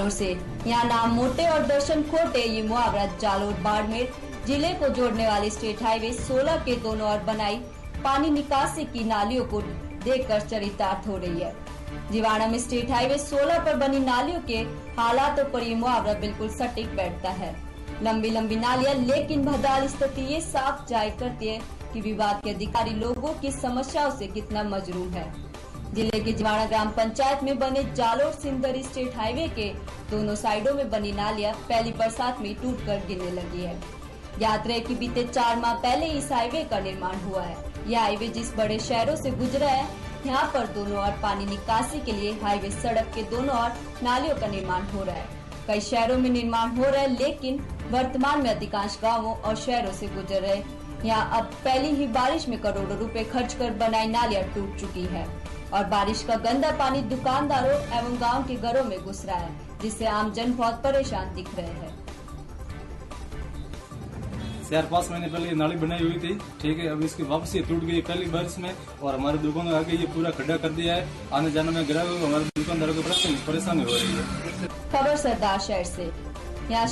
जालोर से। यहाँ नाम मोटे और दर्शन खोटे ये मुहावरा जालोर बाड़मेर जिले को जोड़ने वाली स्टेट हाईवे 16 के दोनों ओर बनाई पानी निकासी की नालियों को देखकर चरितार्थ हो रही है। जिवाड़ा में स्टेट हाईवे 16 पर बनी नालियों के हालातों पर ये मुहावरा बिल्कुल सटीक बैठता है। लंबी लंबी नालियां, लेकिन भदाल स्थिति ये साफ जाहिर करती है कि विभाग के अधिकारी लोगों की समस्याओं से कितना मजरूम है। जिले के जिवाड़ा ग्राम पंचायत में बने जालोर सिंदरी स्टेट हाईवे के दोनों साइडों में बनी नालियां पहली बरसात में टूटकर गिरने लगी है। याद रहे कि बीते 4 माह पहले इस हाईवे का निर्माण हुआ है। यह हाईवे जिस बड़े शहरों से गुजरा है, यहाँ पर दोनों ओर पानी निकासी के लिए हाईवे सड़क के दोनों ओर नालियों का निर्माण हो रहा है। कई शहरों में निर्माण हो रहा है, लेकिन वर्तमान में अधिकांश गांवों और शहरों से गुजर रहे यहाँ अब पहली ही बारिश में करोड़ों रुपए खर्च कर बनाई नालियां टूट चुकी है और बारिश का गंदा पानी दुकानदारों एवं गांव के घरों में घुस रहा है, जिससे आम जन बहुत परेशान दिख रहे हैं। 4-5 महीने पहले ये नाली बनाई हुई थी, ठीक है। अब इसकी वापसी टूट गई पहली बारिश में और हमारे दुकानों आगे ये पूरा खड्डा कर दिया है। आने जाने में ग्राहकों हमारे दुकानदारों को परेशानी हो रही है। खबर सरदार शहर से। यहाँ